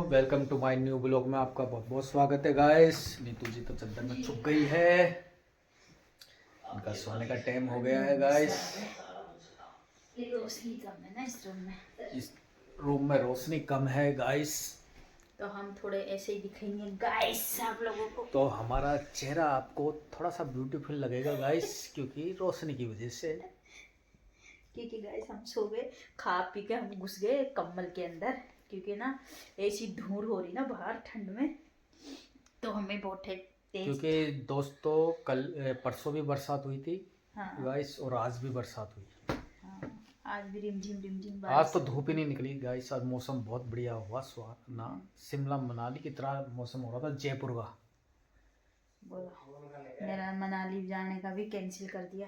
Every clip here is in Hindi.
Welcome to my new blog में आपका बहुत बहुत स्वागत है गाइस। नीतू जी तो चद्दर में छुप गई है, उनका सोने का टाइम हो गया है गाइस। रोशनी कम है ना इस रूम में, इस रूम में रोशनी कम है गाइस, तो हम थोड़े ऐसे ही दिखेंगे गाइस आप लोगों को। तो हमारा चेहरा आपको थोड़ा सा ब्यूटीफुल लगेगा गाइस, क्योंकि रोशनी की वजह से। क्योंकि गाइस हम सो गए, खा पी के हम घुस गए कम्बल के अंदर, क्योंकि ना ऐसी धूल हो रही ना बाहर ठंड में, तो हमें बहुत तेज। क्योंकि दोस्तों कल परसों भी बरसात हुई थी हाँ गाइस, और आज भी बरसात हुई। हाँ, आज भी रिमझिम आज तो बारिश। धूप ही नहीं निकली गाइस, आज मौसम बहुत बढ़िया हुआ, सुहाना शिमला मनाली की तरह मौसम हो रहा था, जयपुर का। बोलो, मेरा मनाली जाने का भी कैंसिल कर दिया।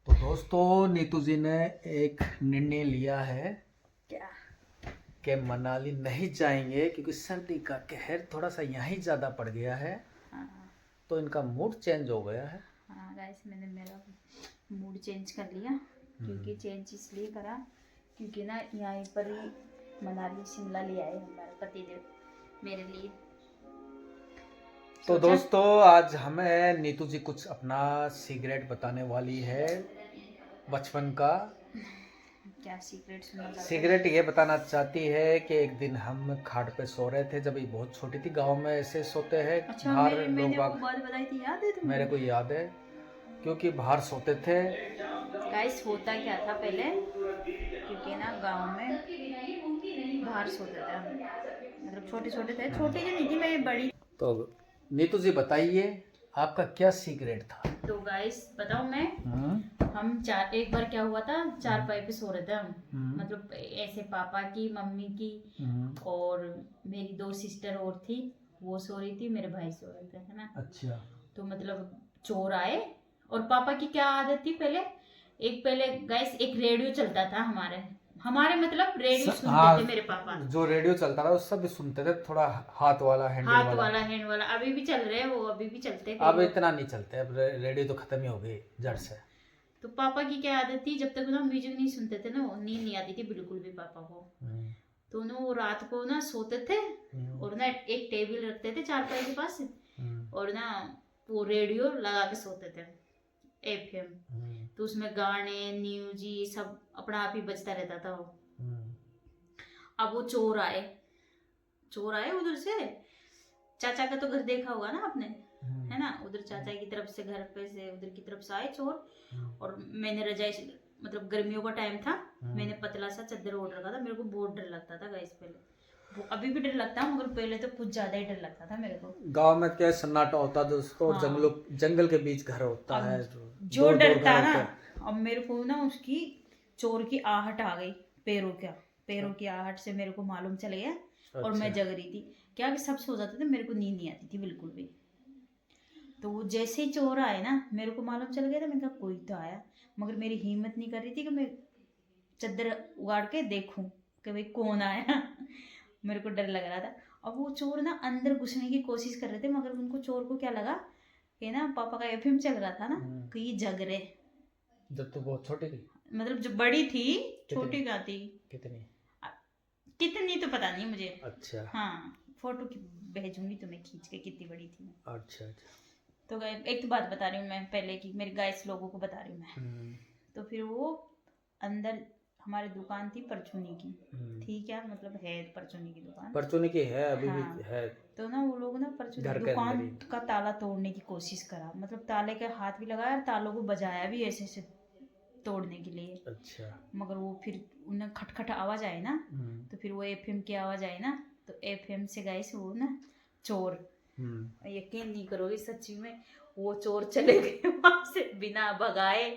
तो दोस्तों नीतू जी ने एक निर्णय लिया है क्या? कि मनाली नहीं जाएंगे, क्योंकि सर्दी का कहर थोड़ा सा यहाँ ज़्यादा पड़ गया है, हाँ तो इनका मूड चेंज हो गया है। हाँ गाइस, मैंने मेरा मूड चेंज कर लिया, क्योंकि चेंज इसलिए करा क्योंकि ना यहाँ पर ही मनाली शिमला ले आए हमारे पतिदेव मेरे लिए। तो सोचा दोस्तों आज हमें नीतू जी कुछ अपना सीक्रेट बताने वाली है बचपन का। क्या सीक्रेट सुनना चाहते हैं? सिगरेट ये बताना चाहती है कि एक दिन हम खाट पे सो रहे थे, जब ये बहुत छोटी थी, गांव में ऐसे सोते हैं। अच्छा, बाहर मैंने लोग वो बात बताई थी, याद है तुम्हें? मेरे को याद है, क्योंकि बाहर सोते थे। गाइस होता क्या था पहले, क्योंकि ना गांव में बाहर सोते थे हम, मतलब छोटे छोटे थे, छोटी जो नहीं थी मैं, बड़ी। तो नीतू जी बताइए आपका क्या सीक्रेट था। तो गाइस बताऊं मैं, हम एक बार क्या हुआ था, चारपाई पे सो रहे थे हम, मतलब ऐसे पापा की, मम्मी की और मेरी दो सिस्टर और थी, वो सो रही थी, मेरे भाई सो रहे थे, है ना। अच्छा। तो मतलब चोर आए, और पापा की क्या आदत थी पहले, पहले गाइस एक रेडियो चलता था हमारे हमारे मतलब रेडियो सुनते थे मेरे पापा। जो रेडियो चलता था वो सब सुनते थे, थोड़ा हाथ वाला हैंडल हाथ वाला। वाला हैंड वाला अभी भी चल रहे हैं वो, अभी भी चलते कई अब लोग। इतना नहीं चलते, अब रेडियो तो खत्म ही हो गई जड़ से। तो पापा की क्या आदत थी, जब तक ना म्यूजिक नहीं सुनते थे ना, वो नींद नहीं आती थी बिल्कुल भी पापा को। तो ना वो रात को ना सोते थे, और ना एक टेबल रखते थे चारपाई के पास, और ना वो रेडियो लगा के सोते थे, एफएम। तो उसमें गाने न्यूज ये सब अपना आप ही बजता रहता था वो। अब वो चोर आए उधर से, चाचा का तो घर देखा होगा ना आपने, है ना, उधर चाचा की तरफ से घर पे से उधर की तरफ से आए चोर। और मैंने रजाई, मतलब गर्मियों का टाइम था, मैंने पतला सा चादर ओढ़ रखा था, मेरे को बहुत डर लगता था गाइस पहले, वो अभी भी डर लगता है, मगर पहले तो कुछ ज्यादा ही डर लगता था मेरे को। गांव में क्या सन्नाटा होता दोस्तों, और हाँ। जंगल के बीच घर होता अब है, जो दूर दूर डरता घर ना, होते हैं। अब मेरे को ना उसकी चोर की आहट आ गई, पैरों की आहट से मेरे को मालूम चल गया। और मैं अच्छा। जग रही थी, क्या कि सब सो जाते थे, मेरे को नींद नहीं आती थी बिल्कुल भी। तो वो जैसे ही चोर आए ना, मेरे को मालूम चल गया था, मैंने कहा कोई तो आया, मगर मेरी हिम्मत नहीं कर रही थी कि मैं चादर उगाड़ के देखूं कि भाई कौन आया। मेरे को डर लग रहा था। अब वो चोर ना अंदर घुसने की कोशिश कर रहे थे, मगर उनको चोर को क्या लगा कि ना पापा का एफएम चल रहा था ना, कि ये जग रहे। जब तो बहुत छोटी थी। मतलब जो बड़ी थी, छोटी क्या थी, कितनी? कितनी तो पता नहीं मुझे। अच्छा। हाँ, फोटो भेजूंगी तुम्हें खींच के, कितनी बड़ी थी मैं। अच्छा अच्छा। तो एक तो बात बता रही हूँ मैं पहले की, मेरे गाइस लोगों को बता रही हूँ मैं। तो फिर वो अंदर हमारी दुकान थी परचूनी की, ठीक है, मतलब है परचूनी की दुकान, परचूनी की है अभी हाँ। भी है। तो ना वो लोग ना परचूनी घर के दुकान अंदर ही। का ताला तोड़ने की कोशिश करा, मतलब ताले के हाथ भी लगाया और तालों को बजाया भी ऐसे ऐसे तोड़ने के लिए। अच्छा। मगर वो फिर उन्हें खटखट आवाज आई ना, तो फिर वो एफएम की आवाज आई ना, तो एफएम से गए वो ना चोर, यकीन नहीं करोगे सच्ची में, वो चोर चले गए वहां से बिना भगाए,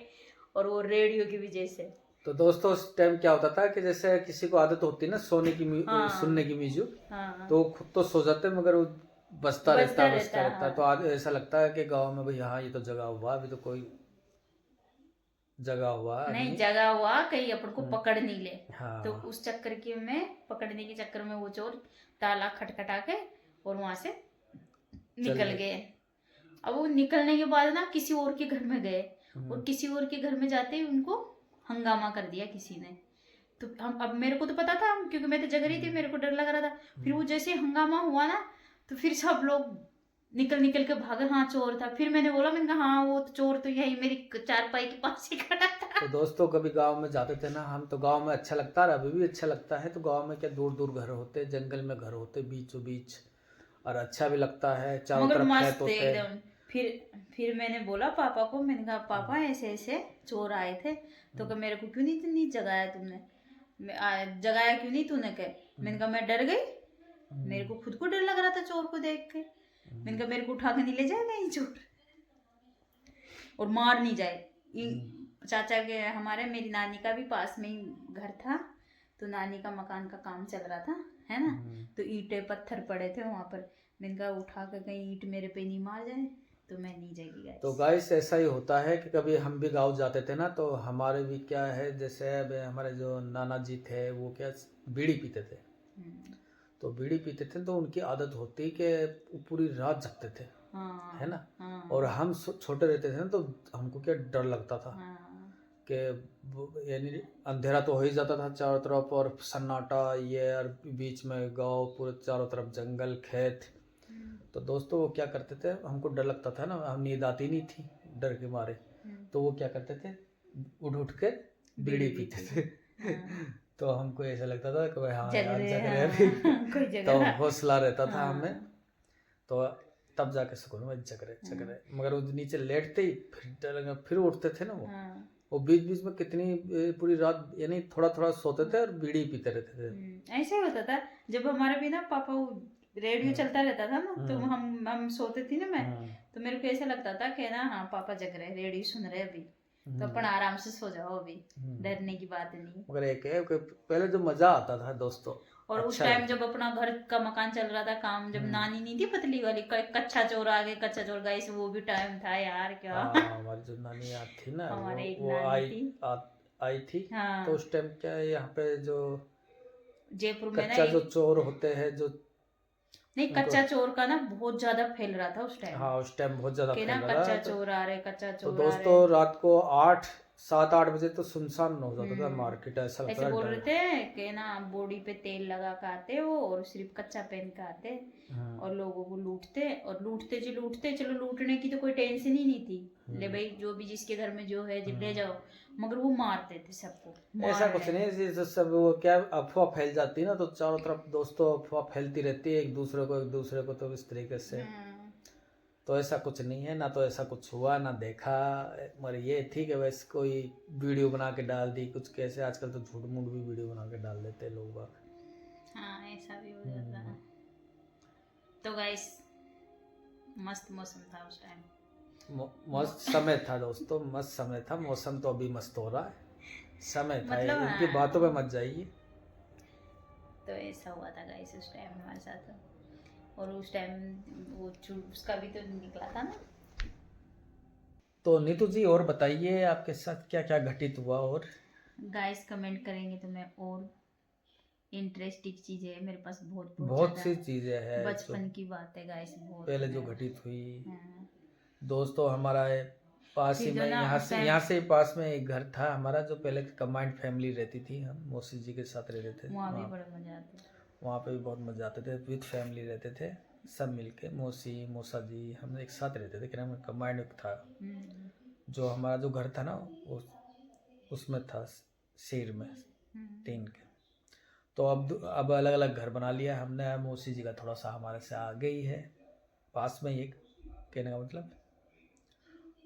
और वो रेडियो की वजह से। तो दोस्तों उस टाइम क्या होता था कि जैसे किसी को आदत होती है ना सोने की हाँ सुनने की म्यूजिक, हाँ, तो खुद तो सो जाते हैं, मगर वो बजता रहता रहता है, हाँ। तो आज ऐसा लगता है कि गांव में भाई हाँ ये तो जगा हुआ, अभी तो कोई जगा हुआ नहीं नहीं। जगा हुआ, कहीं अपन को पकड़ नहीं ले। हाँ। तो उस चक्कर के में, पकड़ने के चक्कर में वो चोर ताला खटखटा के और वहां से निकल गए। अब वो निकलने के बाद ना किसी और के घर में गए, और किसी और के घर में जाते ही उनको हंगामा कर दिया किसी ने। तो हम अब मेरे को तो पता था, क्योंकि मैं तो जग रही थी, मेरे को डर लग रहा था। फिर वो जैसे हंगामा हुआ ना, तो फिर सब लोग निकल निकल के भागे, हाँ चोर था। फिर मैंने कहा हाँ वो तो चोर तो यही मेरी चारपाई के पास ही खड़ा था। तो दोस्तों कभी गांव में जाते थे ना हम, तो गांव में अच्छा लगता है, अभी भी अच्छा लगता है। तो गांव में क्या दूर दूर घर होते, जंगल में घर होते बीचों बीच, और अच्छा भी लगता है, चारों मगर तरफ खेत मस्त होते हैं। एकदम। फिर मैंने बोला पापा को, मैंने कहा पापा ऐसे ऐसे चोर आए थे, तो कहा मेरे को क्यों नहीं जगाया तुमने, जगाया क्यों नहीं तूने? कह मैंने कहा मैं डर गई, मेरे को खुद को डर लग रहा था चोर को देख के। मैंने कहा मेरे को उठा के नहीं ले जाएगा ये चोर, और मार नहीं जाए। चाचा के हमारे, मेरी नानी का भी पास में ही घर था, तो नानी का मकान का काम चल रहा था, है ना, तो ईंटें पत्थर पड़े थे वहां पर। मैंने कहा उठा कर कहीं ईंट मेरे पे नहीं मार जाए, तो मैं नहीं जाएगी गाइस। तो गाइस ऐसा ही होता है कि कभी हम भी गांव जाते थे ना, तो हमारे भी क्या है, जैसे अब हमारे जो नाना जी थे वो क्या बीड़ी पीते थे। तो बीड़ी पीते थे तो उनकी आदत होती कि वो पूरी रात जगते थे, हाँ, है ना। हाँ, और हम छोटे रहते थे ना, तो हमको क्या डर लगता था हाँ, कि यानी अंधेरा तो हो ही जाता था चारों तरफ, और सन्नाटा ये, और बीच में गांव, पूरे चारों तरफ जंगल खेत। तो दोस्तों वो क्या करते थे, हमको डर लगता था ना, हम नींद आती नहीं थी डर के मारे, तो वो क्या करते थे, उठ उठ के बीड़ी पीते थे। तो हमको ऐसा लगता था कि भाई हाँ जग यार रहे जग हैं, रहे अभी। हाँ, कोई जग तो रहा है। हौसला रहता था हाँ। हमें, तो तब जाके सुकून में जग रहे। मगर वो नीचे लेटते ही फिर डर लगा, फिर उठते थे ना वो बीच बीच में कितनी पूरी रात यानी थोड़ा थोड़ा सोते थे और बीड़ी पीते रहते थे। ऐसे ही होता था। जब हमारे भी ना पापा, वो रेडियो चलता रहता था ना, तो हम सोते थी ना मैं, तो मेरे को ऐसा लगता था कि ना हाँ पापा जग रहे, रेडियो सुन रहे अभी, तो अपन आराम से सो जाओ, अभी डरने की बात नहीं। मगर एक है कि पहले जो मजा आता था दोस्तों, और उस अच्छा टाइम जब अपना घर का मकान चल रहा था काम, जब नानी नहीं थी पतली वाली, कच्चा चोर आ गए, कच्चा चोर गाइस, वो भी टाइम था यार क्या। हमारी जो नानी याद थी ना, हमारे एक वो नानी थी, आई थी। हाँ, तो उस टाइम क्या है, यहाँ पे जो जयपुर में ना कच्चा जो एक, चोर होते हैं जो, नहीं कच्चा चोर का ना बहुत ज्यादा फैल रहा था उस टाइम। हाँ उस टाइम बहुत ज्यादा कि फैल ना रहा कच्चा था। चोर आ रहे, कच्चा तो चोर आ दोस्तों रहे। रात को 7-8 बजे तो सुनसान हो जाता था मार्केट, ऐसा लगता ऐसे था बोल रहे डर। थे कि ना बॉडी पे तेल लगा के आते वो, और सिर्फ कच्चा पहन के आते, और लोगों को लूटते, और लूटते चलो, लूटने की तो कोई टेंशन ही नहीं थी, ले भाई जो भी जिसके घर में जो है जब ले जाओ, मगर वो मारते थे सबको, ऐसा कुछ नहीं, जैसे सब वो क्या अफवाह फैल जाती है ना, तो चारों तरफ दोस्तों अफवाह फैलती रहती है एक दूसरे को तो इस तरीके से। तो ऐसा कुछ नहीं है ना, तो ऐसा कुछ हुआ ना देखा। मगर ये थी कि वैसे कोई वीडियो बना के डाल दी कुछ, कैसे आजकल तो झूठ मूठ भी वीडियो बना के डाल देते हैं लोग बाग। हाँ ऐसा भी हो जाता है। तो गाइस मस्त मौसम था उस टाइम, मस्त समय था दोस्तों, मस्त समय था। मौसम तो अभी मस्त हो रहा है, समय था, मतलब इनकी बातों पे मत जाइए। तो ऐसा हुआ था गाइस उस टाइम हमारे साथ। और उस टाइम वो उसका भी तो निकला था ना। तो नीतू जी और बताइए आपके साथ क्या क्या घटित हुआ, और गाइस कमेंट करेंगे तो मैं और इंटरेस्टिंग चीजें मेरे पास बहुत सी चीजें हैं बचपन की बात है गाइस, बहुत पहले जो घटित हुई। हाँ। दोस्तों हमारा पास ही में, यहाँ से पास में एक घर था हमारा, जो पहले कंबाइंड फैमिली रहती थी, हम मौसी जी के साथ रहते थे। वहाँ भी बड़ा मजा आता है, वहाँ पे भी बहुत मजा आते थे, विद फैमिली रहते थे सब मिलके, मौसी मौसा जी हम एक साथ रहते थे, क्या कंबाइंड था। जो हमारा जो घर था ना वो उसमें था शेर में 3 के। तो अब अलग अलग घर बना लिया हमने। मौसी जी का थोड़ा सा हमारे से आगे ही है, पास में ही, कहने का मतलब।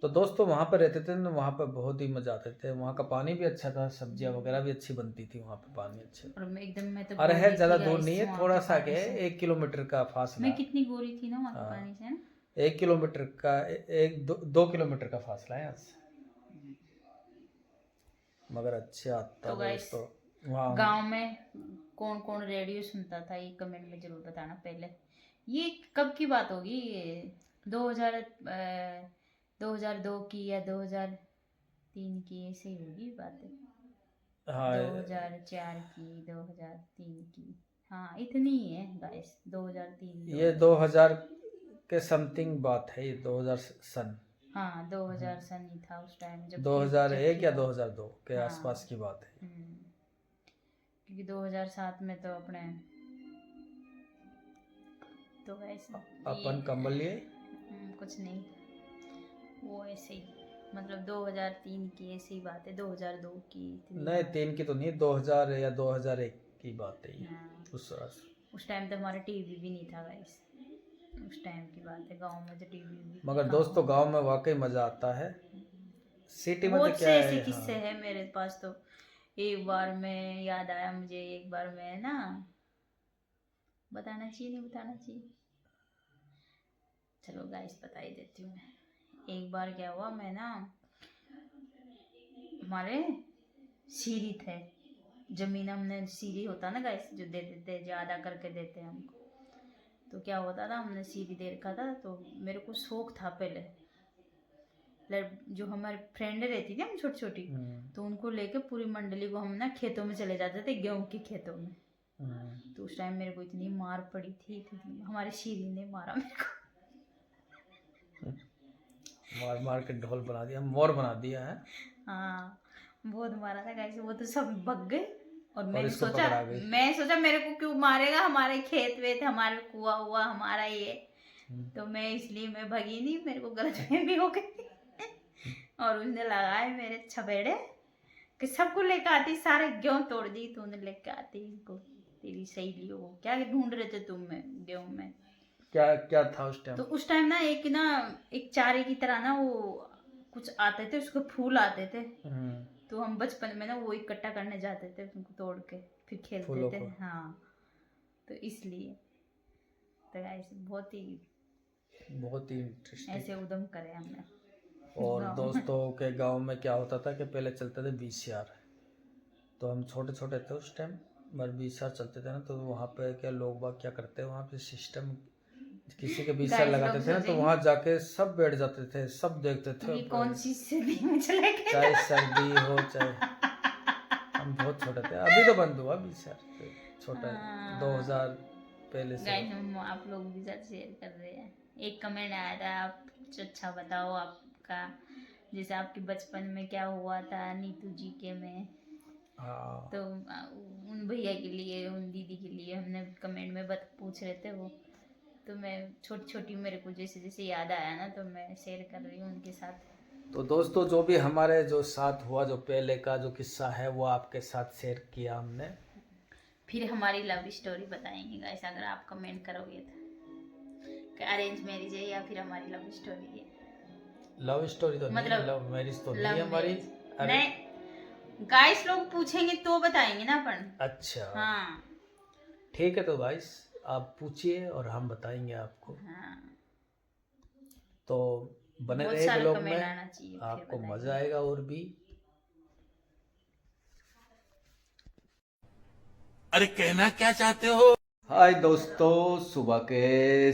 तो दोस्तों वहाँ पर रहते थे ना, वहाँ पर बहुत ही मजा आते थे। वहाँ का पानी भी अच्छा था, सब्जियाँ वगैरह भी अच्छी बनती थी वहाँ पे, पानी अच्छे। और एकदम मैं तो अरे है ज़्यादा दूर गाइस नहीं है, वहाँ थोड़ा के सा पानी के से। 1 किलोमीटर का फासला। मैं कितनी गोरी थी ना वहाँ के हाँ। पानी से ना। 1 किलोमीटर का 2 किलोमीटर का फासला है यहाँ से। मगर अच्छे आता तो गाइस दोस्तों वहाँ। गांव में कौन कौन रेडियो सुनता था ये कमेंट में जरूर बताना। पहले ये कब की बात होगी, ये 2002 की या 2003 की, ऐसे ही होगी बात। हाँ 2004 की, 2003 की, हाँ इतनी ही है गाइस, 2003 ये 2000 के समथिंग बात है, ये 2000 सन। हाँ 2000 सन ही था उस टाइम, जब 2001 या 2002 के आसपास की बात है। क्योंकि 2007 में तो अपने तो वैसे अपन कंबल लिए कुछ नहीं, वो ऐसे ही मतलब 2003 की ऐसी बात है, 2002 की नहीं 3 की तो नहीं, 2000 या 2001 की बात है ये। हाँ। उस टाइम तो हमारा टीवी भी नहीं था गाइस, उस टाइम की बात है, गांव में तो टीवी भी मगर दोस्तों गांव में वाकई मजा आता है, सिटी में तो बहुत क्या से है। ऐसे किस्से हैं मेरे पास। तो एक बार मैं याद आया मुझे, एक बार मैं ना, बताना चाहिए नहीं बताना चाहिए, चलो गाइस बता ही देती हूँ मैं। एक बार क्या हुआ, मैं ना, हमारे सीरी थे, जमीन हमने सीरी होता ना गाइस जो दे देते, ज्यादा करके देते हैं हमको। तो क्या होता था, हमने सीरी दे रखा था, तो मेरे को शौक था पहले, जो हमारी फ्रेंड रहती थी हम छोटी छोटी, तो उनको लेके पूरी मंडली को हम ना खेतों में चले जाते थे, गेहूं के खेतों में। तो उस टाइम मेरे को इतनी मार पड़ी थी, हमारे सीरी ने मारा मेरे को, मार मार के ढोल बना दिया, मोर बना दिया है। हाँ बहुत मारा था गाइस। वो तो सब भग गए और इसको पकड़ा गई। मैं सोचा मेरे को क्यों मारेगा, हमारे खेत वेत, हमारे कुआ हुआ हमारा ये, तो मैं इसलिए मैं भगी नहीं, मेरे को गलतफहमी हो गई और उसने लगाए मेरे छपेड़े कि सबको लेके आती, सारे गेहूं तोड़ दी तूने लेके आती इनको, तेरी सहेलियों को क्या ढूंढ रहे थे तुम में गेहूं में। क्या क्या था उस टाइम? तो उस टाइम ना एक चारे की तरह ना वो कुछ आते थे, उसके फूल आते थे, तो हम बचपन में ना वो इकट्ठा करने जाते थे, उनको तोड़ के फिर खेलते थे। हाँ तो इसलिए तो ऐसे बहुत ही इंटरेस्टिंग ऐसे उद्यम करे हमने। और दोस्तों के गांव में क्या होता था कि पहले चलते थे VCR, तो हम छोटे छोटे थे उस टाइम, मगर VCR चलते थे ना, तो वहाँ पे क्या लोग बाग क्या करते हैं, वहाँ पे सिस्टम किसी के VCR लगाते थे ना, तो वहाँ जाके सब बैठ जाते थे, सब देखते थे। कौन सी सर्दी में चले गए, चाहे सर्दी हो चाहे, हम बहुत छोटे थे, अभी तो बंद हुआ VCR, छोटा 2000 पहले से। आप लोग भी साथ शेयर कर रहे हैं। एक कमेंट आया था, आप कुछ अच्छा बताओ आपका, जैसे आपके बचपन में क्या हुआ था नीतू जी के में। हाँ तो उन भैया के लिए, उन दीदी के लिए हमने कमेंट में पूछ रहे थे वो, तो मैं छोटी छोटी मेरे को जैसे जैसे याद आया ना, तो मैं शेयर कर रही हूँ उनके साथ। तो दोस्तों जो भी हमारे जो साथ हुआ, जो पहले का जो किस्सा है वो आपके साथ शेयर किया हमने। फिर हमारी लव स्टोरी बताएंगे गाइस, अगर आप कमेंट करोगे तो, कि अरेंज मैरिज है या फिर हमारी लव स्टोरी है। लव स्टोरी तो मतलब नहीं, लव मैरिज तो नहीं है हमारी। नहीं गाइस, लोग पूछेंगे तो बताएंगे ना अपन। अच्छा हाँ ठीक है, तो गाइस आप पूछिए और हम बताएंगे आपको। हाँ। तो बने रहे ब्लॉग में, आपको मजा आएगा। और भी अरे कहना क्या चाहते हो? हाय दोस्तों, सुबह के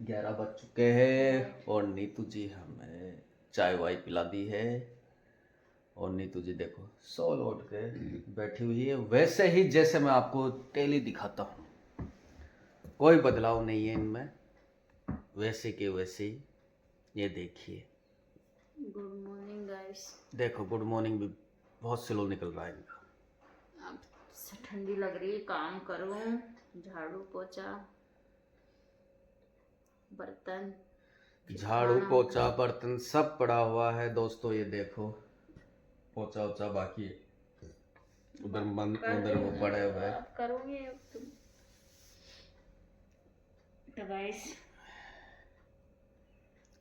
11 बज चुके हैं और नीतू जी हमें चाय वाय पिला दी है। और नीतू जी देखो सो लौट के बैठी हुई है, वैसे ही जैसे मैं आपको डेली दिखाता हूँ, कोई बदलाव नहीं है इनमें, वैसे के वैसे ही। ये देखिए, गुड मॉर्निंग गाइस। देखो गुड मॉर्निंग भी बहुत स्लो निकल रहा है इनका। अब ठंडी लग रही है, काम करो, झाड़ू पोछा बर्तन, झाड़ू पोछा बर्तन सब पड़ा हुआ है दोस्तों। ये देखो पोछा ओछा बाकी है, उधर वो पड़े हुए हैं। करोगे तुम तो गाइस।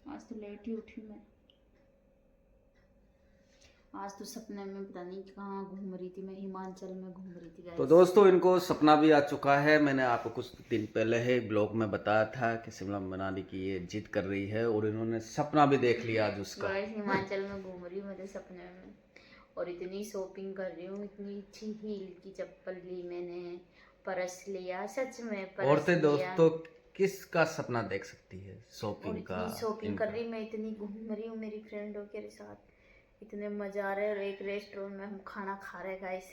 आज तो लेट ही उठी मैं, आज तो सपने में पता नहीं कहाँ घूम रही थी मैं, हिमाचल में घूम रही थी गाइस। तो दोस्तों इनको सपना भी आ चुका है, मैंने आपको कुछ दिन पहले ही ब्लॉग में बताया था कि शिमला मनाली की ये जिद कर रही है, और इन्होंने सपना भी देख लिया आज उसका। हिमाचल में घूम रही हूँ मेरे सपने में, और इतनी शॉपिंग कर रही हूँ, इतनी अच्छी हील की चप्पल ली मैंने, पर्स लिया, सच में पर्स औरतें दोस्तों किसका सपना देख सकती है, शॉपिंग का। शॉपिंग कर रही मैं, इतनी घूम रही हूँ मेरी फ्रेंडों के साथ, इतने मजा आ रहे हैं। और एक रेस्टोरेंट में हम खाना खा रहे गाइस।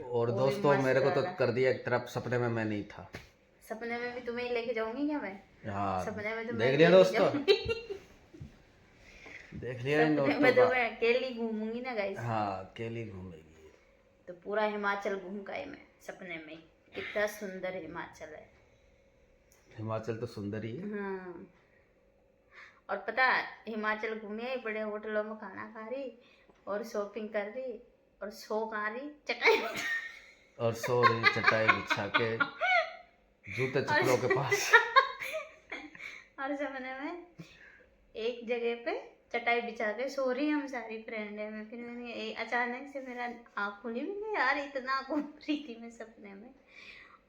और दोस्तों मेरे को तो कर दिया एक तरफ, सपने में मैं नहीं था। सपने में भी तुम्हें लेके जाऊंगी क्या मैं? हाँ सपने में तो देख लिया दोस्तों, देख लिया इन दोस्तों मैं तो मैं अकेली घूमूंगी ना गाइस। हाँ अकेली घूमेगी, तो पूरा हिमाचल घूम गए मैं। सपने में। कितना सुंदर हिमाचल है। हिमाचल तो सुंदर ही है। हाँ, और पता हिमाचल घूमी आई, बड़े होटलों में खाना खा रही और शॉपिंग कर रही और सो खा रही चटाई और सो रही चटाई बिछा के जूते चप्पलों के पास। और सपने में एक जगह पे चटाई बिछा के सो रही हम सारी फ्रेंडें में। फिर मैंने अचानक से मेरा आँख खुली, मैंने यार इतना घूम रही थी मैं सपने में,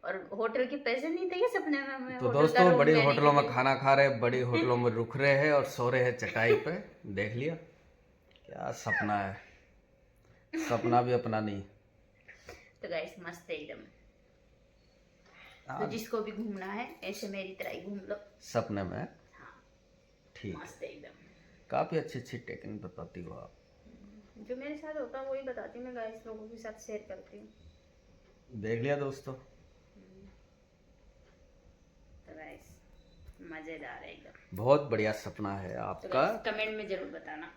और होटल के पैसे नहीं थे ये सपने में हमें। तो दोस्तों बड़ी होटलों में खाना खा रहे, बड़ी होटलों में रुक रहे हैं और सो रहे हैं चटाई पे। देख लिया क्या सपना है, सपना भी अपना नहीं। तो गाइस मस्त है एकदम। तो जिसको भी घूमना है ऐसे मेरी तरह ही घूम लो सपने में। हाँ, ठीक, मस्त है एकदम। काफी अच्छी टेक्निक बताती हो आप। जो मेरे साथ होता है वही बताती हूँ मैं गाइस, लोगों के साथ शेयर करती हूँ। देख लिया दोस्तों। तो गाइस मजेदार है एकदम। बहुत बढ़िया सपना है तो आपका। कमेंट में जरूर बताना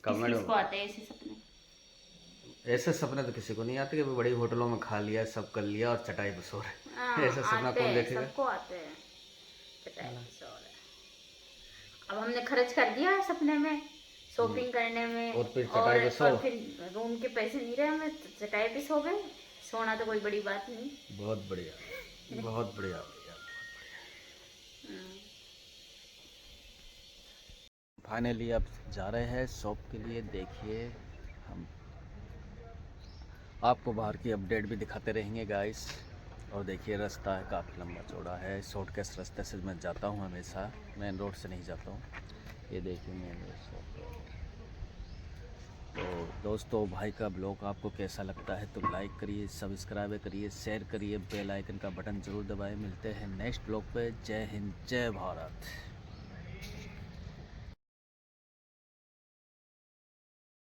कमेंट किसको आते हैं ऐसे सपने। ऐसे सपने तो किसी को नहीं आते कि बड़ी होटलों में खा लिया, सब कर लिया और चटाई पे सो रहे। ऐसा सपना कौन देखेगा? सबको आते हैं चटाई पे सो रहे। अब हमने खर्च कर दिया है सपने में शॉपिंग करने में, और फिर चटाई पे सो। और फिर रूम के पैसे नहीं रहे, हमें चटाई पे सो गए। सोना तो कोई बड़ी बात नहीं। बहुत बढ़िया, बहुत बढ़िया भैया। फाइनली अब जा रहे हैं शॉप के लिए। देखिए हम आपको बाहर की अपडेट भी दिखाते रहेंगे गाइस। और देखिए रास्ता है काफ़ी लंबा चौड़ा है, शॉर्टकट रास्ते से मैं जाता हूँ हमेशा, मेन रोड से नहीं जाता हूँ। ये देखिए मेन रोड से। तो दोस्तों भाई का ब्लॉग आपको कैसा लगता है तो लाइक करिए, सब्सक्राइब करिए, शेयर करिए, बेल आइकन का बटन ज़रूर दबाएं। मिलते हैं नेक्स्ट ब्लॉग पे। जय हिंद, जय भारत।